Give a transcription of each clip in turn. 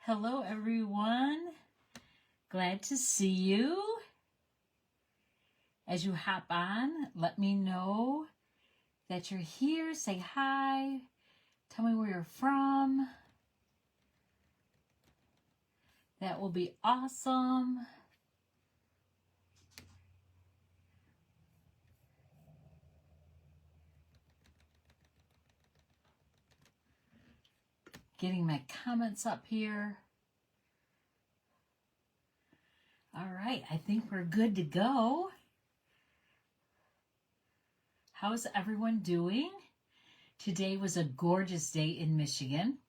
Hello, everyone. Glad to see you. As you hop on, let me know that you're here. Say hi. Tell me where you're from. That will be awesome. Getting my comments up here. All right, I think we're good to go. How's everyone doing? Today was a gorgeous day in Michigan.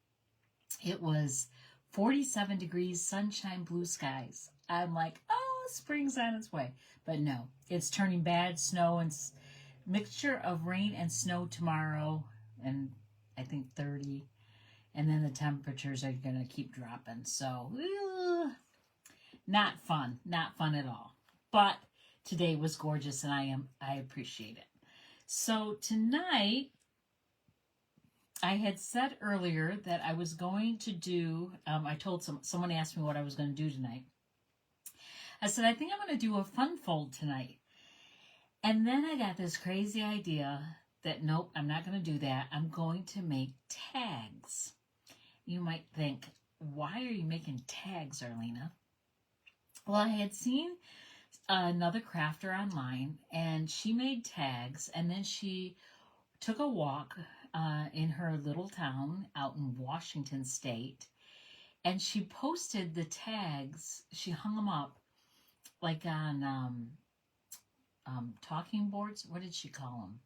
It was 47 degrees, sunshine, blue skies. I'm like, oh, spring's on its way. But no, it's turning bad. Snow and mixture of rain and snow tomorrow, and I think 30. And then the temperatures are going to keep dropping. So, not fun at all. But today was gorgeous, and I appreciate it. So tonight, I had said earlier that I was going to do, I told someone asked me what I was going to do tonight. I said, I think I'm going to do a fun fold tonight. And then I got this crazy idea that, nope, I'm not going to do that. I'm going to make tags. You might think, why are you making tags, Arlena? Well, I had seen another crafter online, and she made tags, and then she took a walk in her little town out in Washington State, and she posted the tags. She hung them up like on talking boards. What did she call them?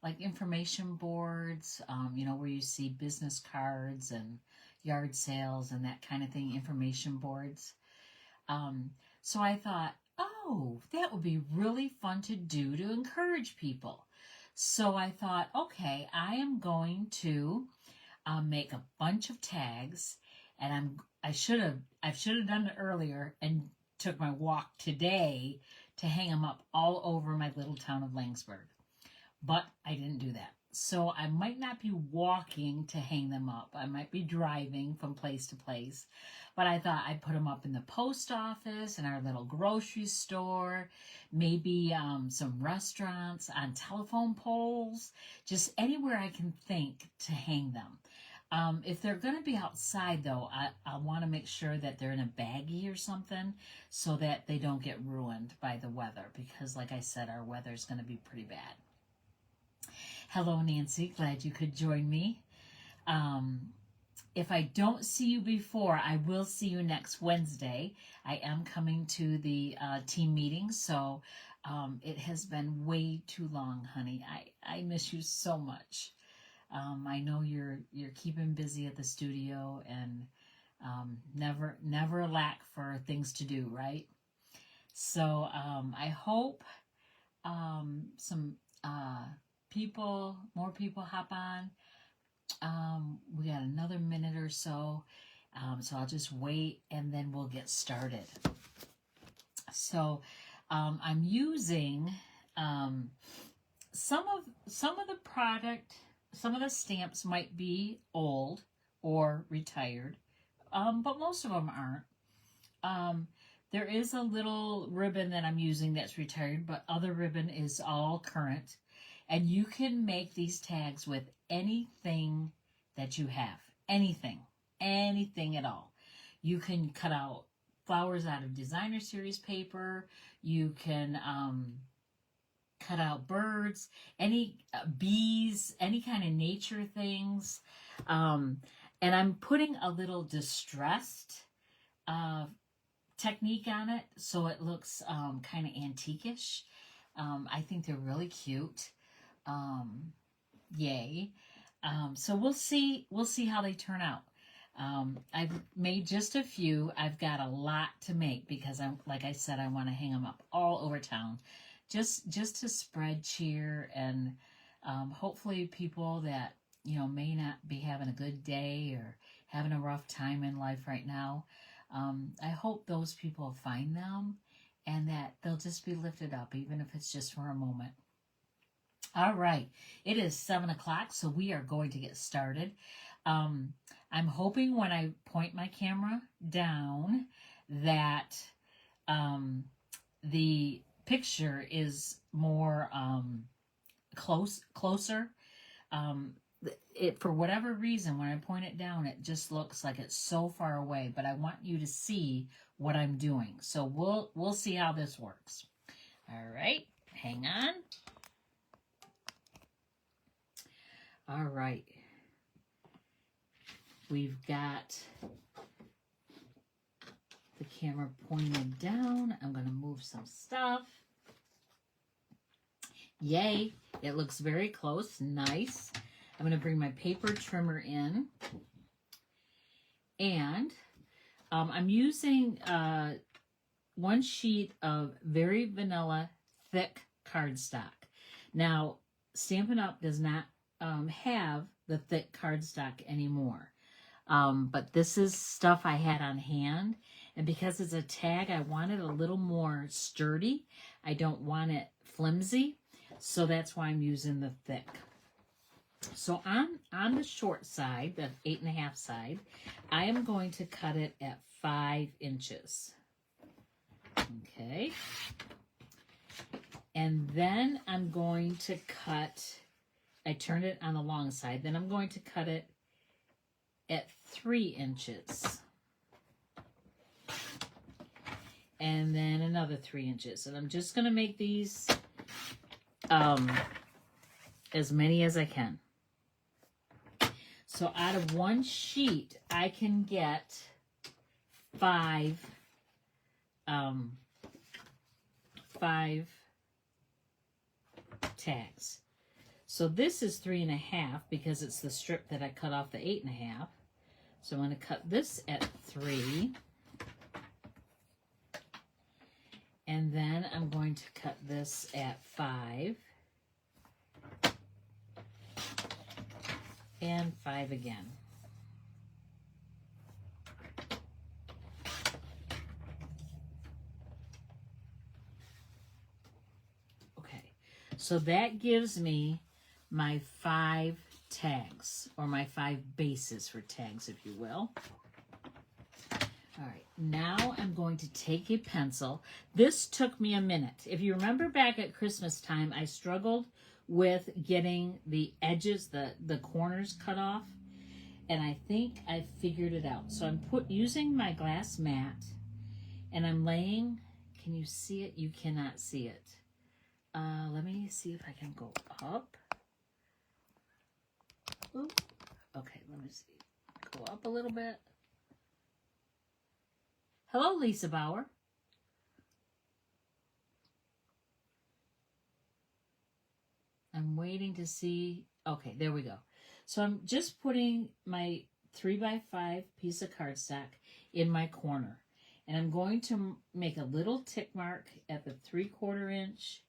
Like information boards, where you see business cards and yard sales and that kind of thing, information boards. So I thought, oh, that would be really fun to do to encourage people. So I thought, okay, I am going to make a bunch of tags, and I should have done it earlier and took my walk today to hang them up all over my little town of Langsburg. But I didn't do that. So I might not be walking to hang them up. I might be driving from place to place. But I thought I'd put them up in the post office, in our little grocery store, maybe some restaurants, on telephone poles, just anywhere I can think to hang them. If they're going to be outside, though, I want to make sure that they're in a baggie or something so that they don't get ruined by the weather. Because, like I said, our weather is going to be pretty bad. Hello, Nancy. Glad you could join me. If I don't see you before, I will see you next Wednesday. I am coming to the team meeting, so it has been way too long, honey. I miss you so much. I know you're keeping busy at the studio and never lack for things to do, right? So I hope some more people hop on. We got another minute or so, so I'll just wait and then we'll get started. So I'm using some of the product. Some of the stamps might be old or retired, but most of them aren't. There is a little ribbon that I'm using that's retired, but other ribbon is all current. And you can make these tags with anything that you have. Anything at all. You can cut out flowers out of designer series paper. You can cut out birds, any bees, any kind of nature things. And I'm putting a little distressed technique on it so it looks kind of antique-ish. I think they're really cute. Yay. So we'll see how they turn out. I've made just a few. I've got a lot to make because like I said, I want to hang them up all over town just to spread cheer and hopefully people that may not be having a good day or having a rough time in life right now. I hope those people find them and that they'll just be lifted up, even if it's just for a moment. All right, it is 7 o'clock, so we are going to get started. I'm hoping when I point my camera down that the picture is more closer. It, for whatever reason, when I point it down, it just looks like it's so far away, but I want you to see what I'm doing. So we'll see how this works. All right, hang on. All right. We've got the camera pointed down. I'm going to move some stuff. Yay, it looks very close. Nice. I'm going to bring my paper trimmer in. And I'm using one sheet of very vanilla thick cardstock. Now, Stampin' Up! Does not have the thick cardstock anymore. But this is stuff I had on hand. And because it's a tag, I want it a little more sturdy. I don't want it flimsy. So that's why I'm using the thick. So on the short side, the 8.5 side, I am going to cut it at 5 inches. Okay. And then I'm going to cut, I turned it on the long side, then I'm going to cut it at 3 inches. And then another 3 inches. And I'm just going to make these as many as I can. So out of one sheet, I can get 5 tags. So this is 3.5 because it's the strip that I cut off the 8.5. So I'm going to cut this at 3. And then I'm going to cut this at 5. And 5 again. Okay, so that gives me my 5 tags, or my 5 bases for tags, if you will. All right, now I'm going to take a pencil. This took me a minute. If you remember back at Christmas time, I struggled with getting the edges, the corners cut off, and I think I figured it out. So I'm using my glass mat, and I'm laying, can you see it? You cannot see it. Let me see if I can go up. Ooh. Okay, let me see. Go up a little bit. Hello, Lisa Bauer. I'm waiting to see. Okay, there we go. So I'm just putting my 3x5 piece of cardstock in my corner. And I'm going to make a little tick mark at the 3/4 inch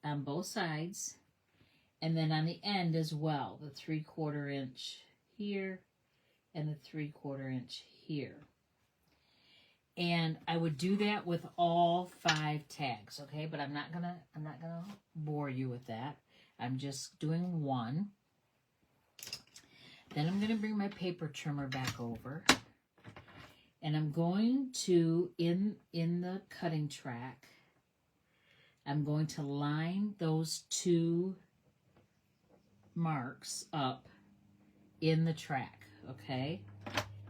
on both sides. And then on the end as well, the 3/4 inch here and the 3/4 inch here. And I would do that with all 5 tags, okay? But I'm not gonna bore you with that. I'm just doing one. Then I'm gonna bring my paper trimmer back over. And I'm going to, in the cutting track, I'm going to line those 2 marks up in the track, okay?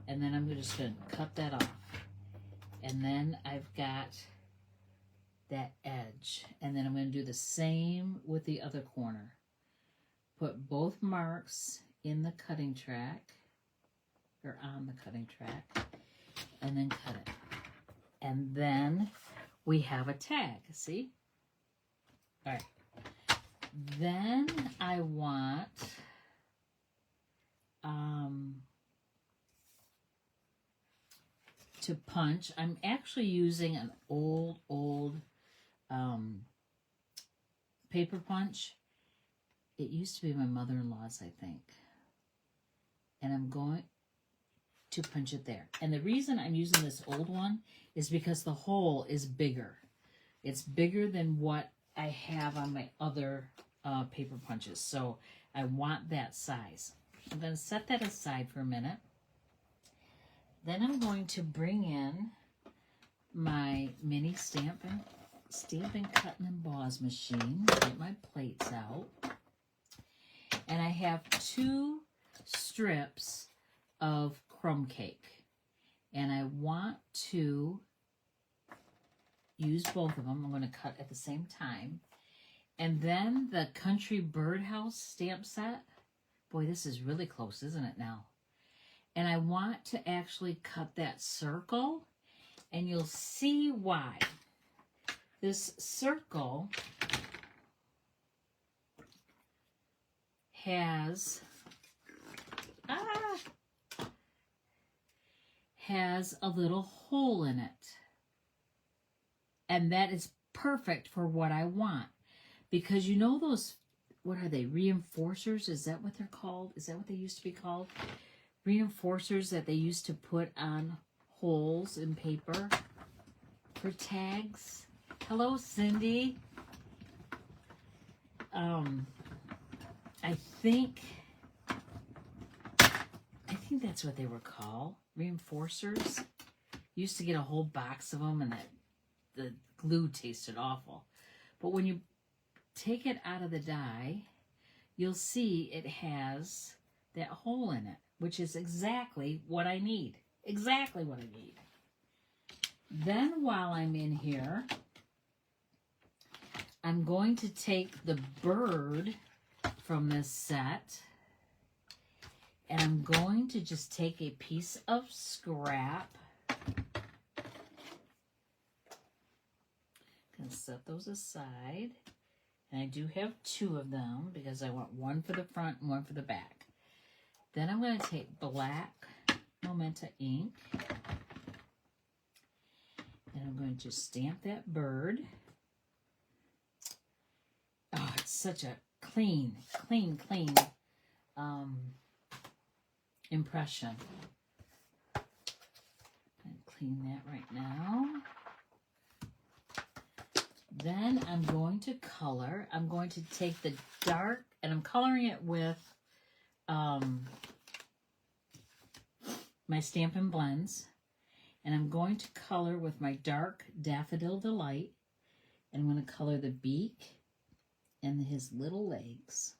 And then I'm just gonna cut that off. And then I've got that edge. And then I'm going to do the same with the other corner. Put both marks in the cutting track, or on the cutting track, and then cut it. And then we have a tag, see? All right. Then I want to punch. I'm actually using an old paper punch. It used to be my mother-in-law's, I think. And I'm going to punch it there. And the reason I'm using this old one is because the hole is bigger. It's bigger than what I have on my other paper punches. So I want that size. I'm going to set that aside for a minute. Then I'm going to bring in my mini stamp and cut and emboss machine. Get my plates out. And I have 2 strips of crumb cake. And I want to use both of them. I'm going to cut at the same time. And then the Country Birdhouse stamp set. Boy, this is really close, isn't it now? And I want to actually cut that circle. And you'll see why. This circle has a little hole in it. And that is perfect for what I want. Because you know those, what are they, reinforcers? Is that what they're called? Is that what they used to be called? Reinforcers that they used to put on holes in paper for tags. Hello, Cindy. I think that's what they were called. Reinforcers. Used to get a whole box of them, and the glue tasted awful. But when you take it out of the die, you'll see it has that hole in it, which is exactly what I need. Exactly what I need. Then while I'm in here, I'm going to take the bird from this set, and I'm going to just take a piece of scrap. Gonna set those aside. And I do have 2 of them because I want one for the front and one for the back. Then I'm going to take black Momenta ink. And I'm going to stamp that bird. Oh, it's such a clean impression. I'm going to clean that right now. Then I'm going to color. I'm going to take the dark, and I'm coloring it with my Stampin' Blends. And I'm going to color with my dark Daffodil Delight. And I'm going to color the beak and his little legs.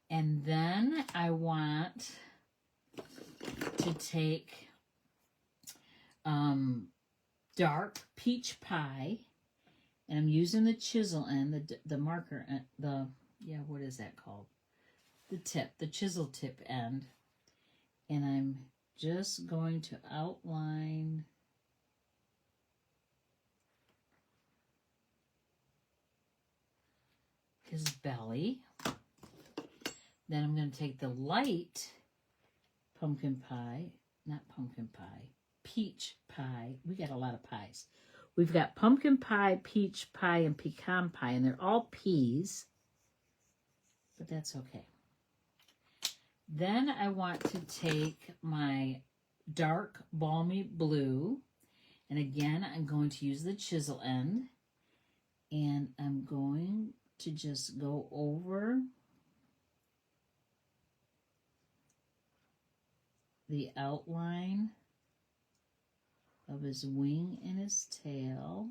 And then I want to take dark Peach Pie, and I'm using the chisel end, the marker, what is that called? The chisel tip end. And I'm just going to outline his belly. Then I'm going to take the light pumpkin pie, peach pie. We got a lot of pies. We've got pumpkin pie, peach pie, and pecan pie, and they're all peas, but that's okay. Then I want to take my dark balmy blue, and again, I'm going to use the chisel end, and I'm going to just go over the outline of his wing and his tail.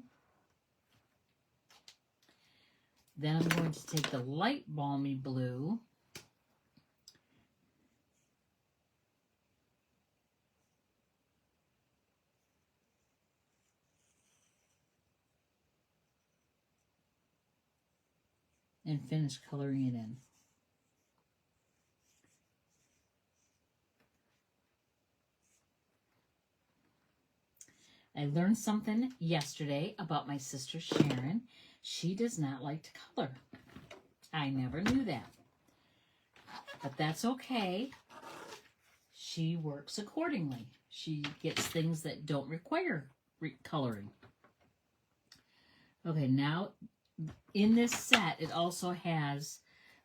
Then I'm going to take the light balmy blue and finish coloring it in. I learned something yesterday about my sister Sharon. She does not like to color. I never knew that. But that's okay. She works accordingly. She gets things that don't require coloring. Okay, now in this set, it also has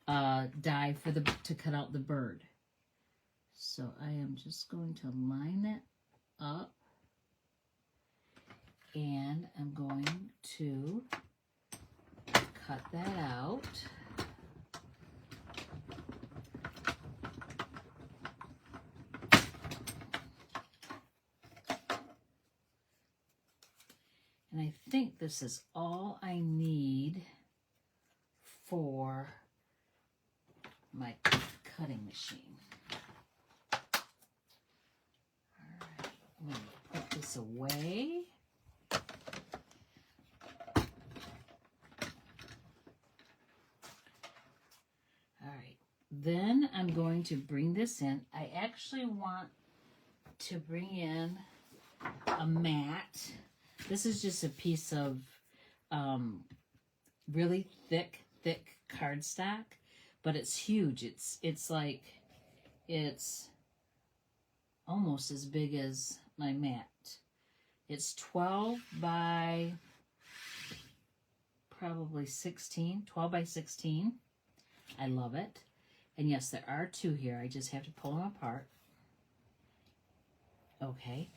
die for to cut out the bird. So I am just going to line that up. And I'm going to cut that out. think this is all I need for my cutting machine. All right, I'm going to put this away. All right, then I'm going to bring this in. I actually want to bring in a mat. This is just a piece of really thick cardstock, but it's huge. It's like, it's almost as big as my mat. It's 12 by probably 16, 12 by 16. I love it. And yes, there are two here. I just have to pull them apart. Okay.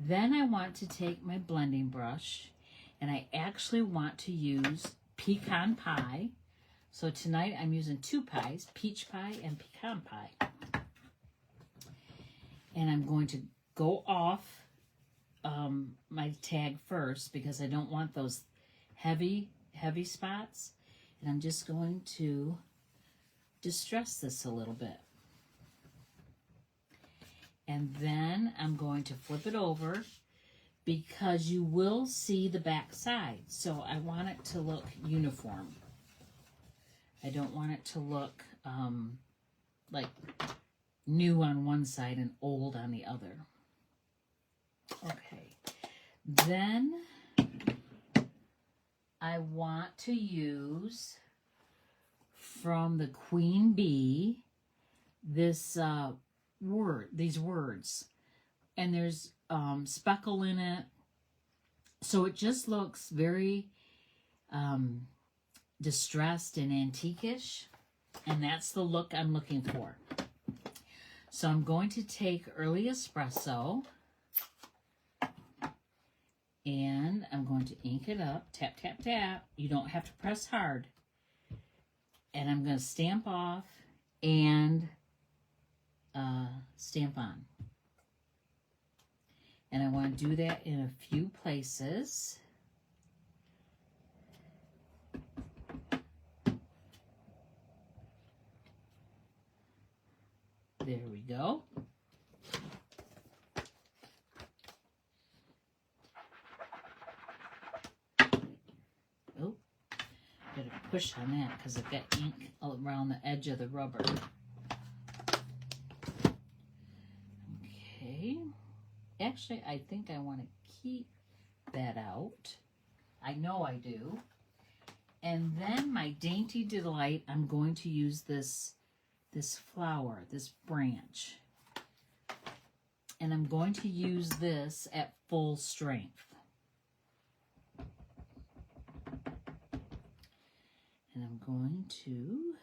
Then I want to take my blending brush, and I actually want to use pecan pie. So tonight I'm using two pies, peach pie and pecan pie. And I'm going to go off my tag first because I don't want those heavy spots. And I'm just going to distress this a little bit. And then I'm going to flip it over because you will see the back side. So I want it to look uniform. I don't want it to look like new on one side and old on the other. Okay. Then I want to use from the Queen Bee this these words, and there's speckle in it, so it just looks very distressed and antiquish, and that's the look I'm looking for. So I'm going to take Early Espresso and I'm going to ink it up, tap tap tap. You don't have to press hard. And I'm going to stamp off and stamp on. And I want to do that in a few places. There we go. Oh, gotta push on that because I've got ink all around the edge of the rubber. Okay. Actually, I think I want to keep that out. I know I do. And then my Dainty Delight, I'm going to use this flower, this branch. And I'm going to use this at full strength. And I'm going to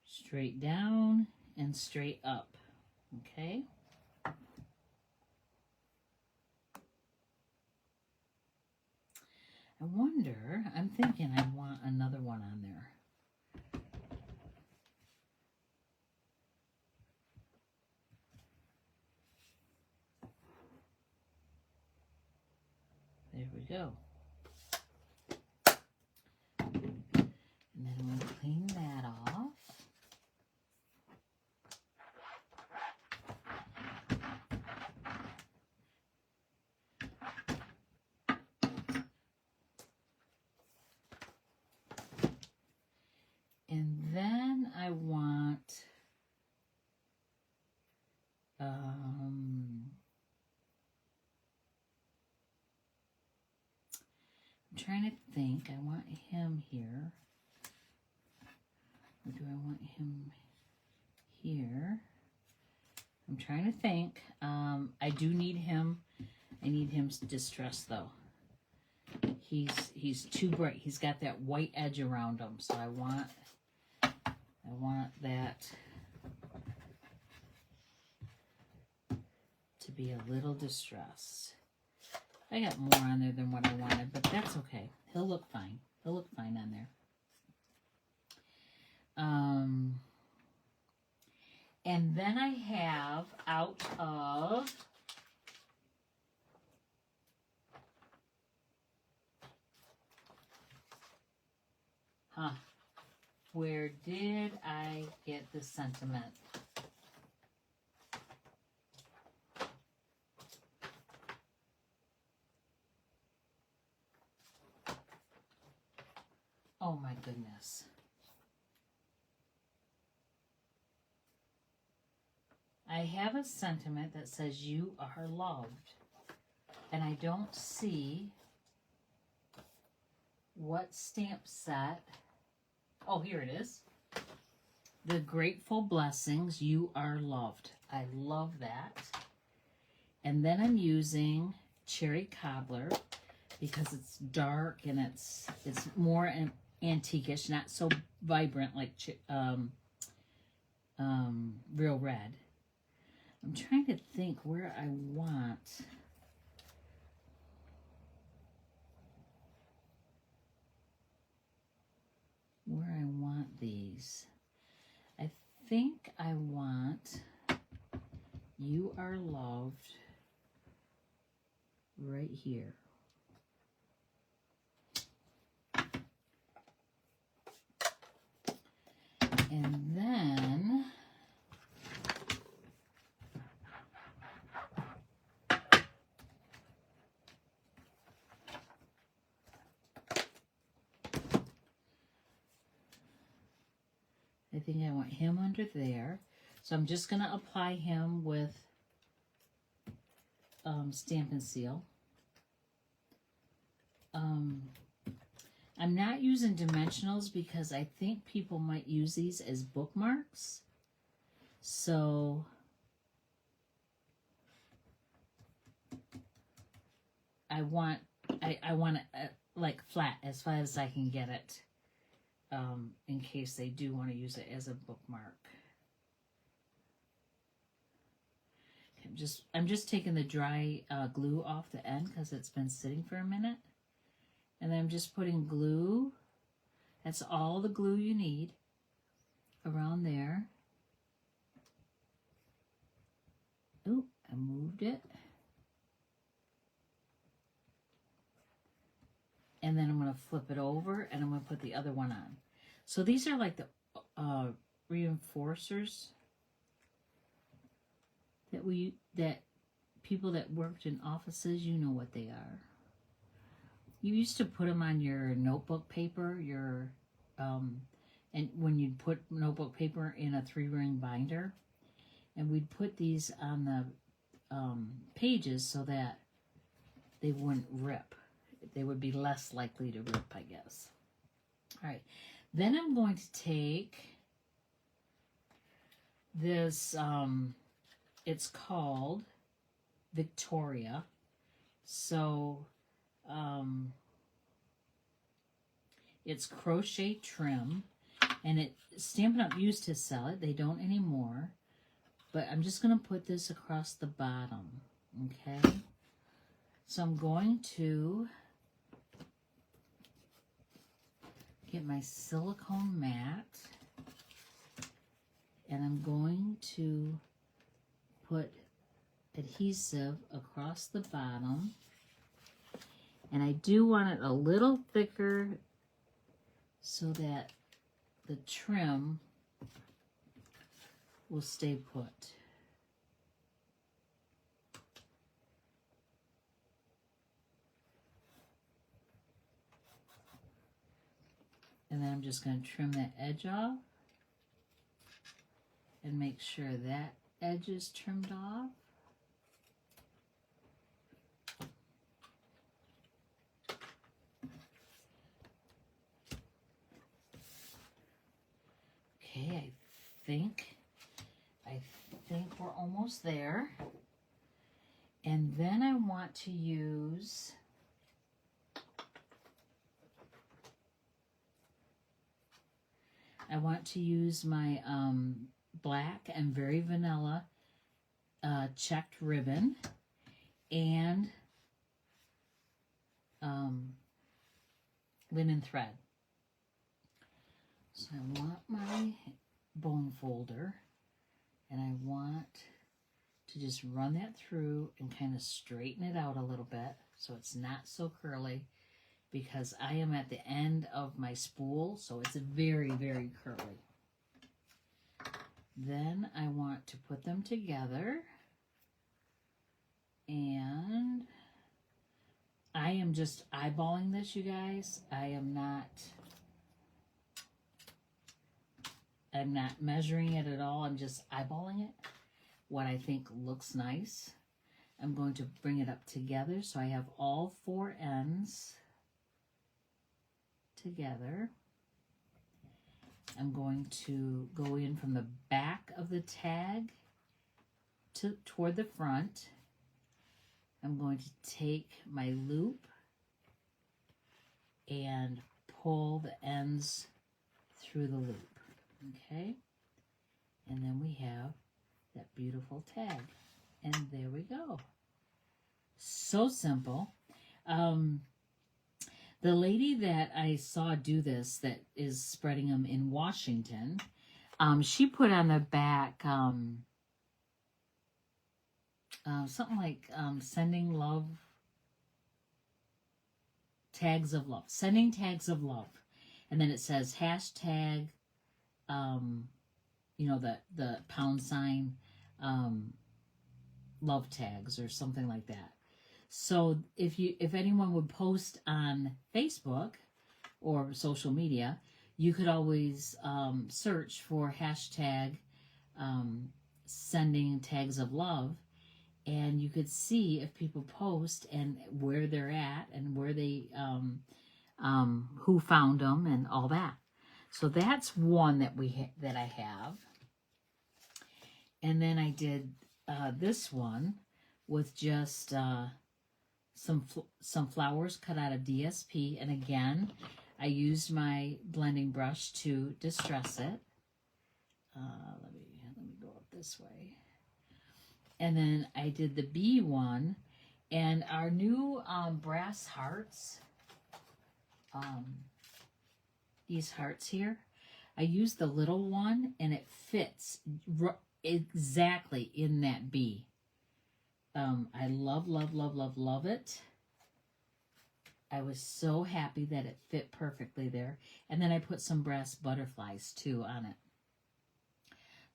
straight down and straight up, okay? I wonder, I'm thinking I want another one on there. There we go. And then I'm going to clean that off. And then I want I'm trying to think. I want him here. Or do I want him here? I'm trying to think. I do need him. I need him distressed though. He's too bright. He's got that white edge around him. So I want that to be a little distressed. I got more on there than what I wanted, but that's okay. He'll look fine. He'll look fine on there. And then I have out of Where did I get the sentiment? Oh my goodness. I have a sentiment that says you are loved. And I don't see what stamp set. Oh, here it is. The Grateful Blessings, you are loved. I love that. And then I'm using Cherry Cobbler because it's dark and it's more antiquish, not so vibrant like Real Red. I'm trying to think where I want these. I think I want You Are Loved right here. And then I think I want him under there. So I'm just going to apply him with Stampin' Seal. I'm not using dimensionals because I think people might use these as bookmarks. So I want it like flat as far as I can get it, in case they do want to use it as a bookmark. I'm just taking the dry glue off the end because it's been sitting for a minute. And then I'm just putting glue. That's all the glue you need around there. Oh, I moved it. And then I'm going to flip it over and I'm going to put the other one on. So these are like the reinforcers that people that worked in offices, you know what they are. You used to put them on your notebook paper, and when you'd put notebook paper in a 3-ring binder, and we'd put these on the pages so that they wouldn't rip. They would be less likely to rip, I guess. All right, then I'm going to take this, it's called Victoria. So it's crochet trim, and Stampin' Up! Used to sell it. They don't anymore. But I'm just going to put this across the bottom, okay? So I'm going to get my silicone mat, and I'm going to put adhesive across the bottom. And I do want it a little thicker so that the trim will stay put. And then I'm just going to trim that edge off and make sure that edge is trimmed off. Okay, I think we're almost there. And then I want to use my black and very vanilla checked ribbon and linen thread. So I want my bone folder, and I want to just run that through and kind of straighten it out a little bit so it's not so curly. because I am at the end of my spool, so it's very, very curly. Then I want to put them together, and I am just eyeballing this, you guys. I'm not measuring it at all. I'm just eyeballing it, what I think looks nice. I'm going to bring it up together so I have all 4 ends together. I'm going to go in from the back of the tag toward the front. I'm going to take my loop and pull the ends through the loop, okay? And then we have that beautiful tag. And there we go. So simple. The lady that I saw do this, that is spreading them in Washington, she put on the back something like sending love, tags of love, sending tags of love. And then it says hashtag, you know, the pound sign, love tags or something like that. So if anyone would post on Facebook or social media, you could always search for hashtag sending tags of love, and you could see if people post and where they're at and where they who found them and all that. So that's one that that I have. And then I did this one with just some flowers cut out of DSP, and again I used my blending brush to distress it. Let me go up this way. And then I did the bee one, and our new brass hearts, these hearts here, I used the little one, and it fits exactly in that bee. I love, love, love, love, love it. I was so happy that it fit perfectly there. And then I put some brass butterflies too on it.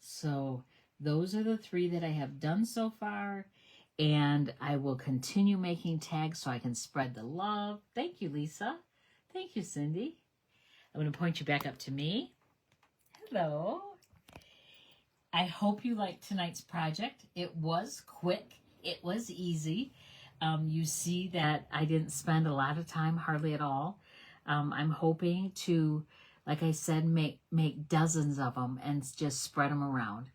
So those are the 3 that I have done so far. And I will continue making tags so I can spread the love. Thank you, Lisa. Thank you, Cindy. I'm going to point you back up to me. Hello. I hope you liked tonight's project. It was quick. It was easy. You see that I didn't spend a lot of time, hardly at all. I'm hoping to, like I said, make dozens of them and just spread them around.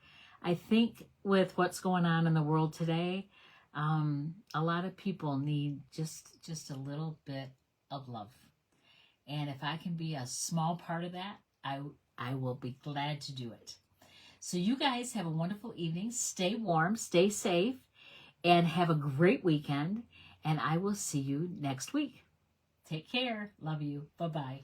I think with what's going on in the world today, a lot of people need just a little bit of love. And if I can be a small part of that, I will be glad to do it. So you guys have a wonderful evening. Stay warm, stay safe, and have a great weekend. And I will see you next week. Take care. Love you. Bye-bye.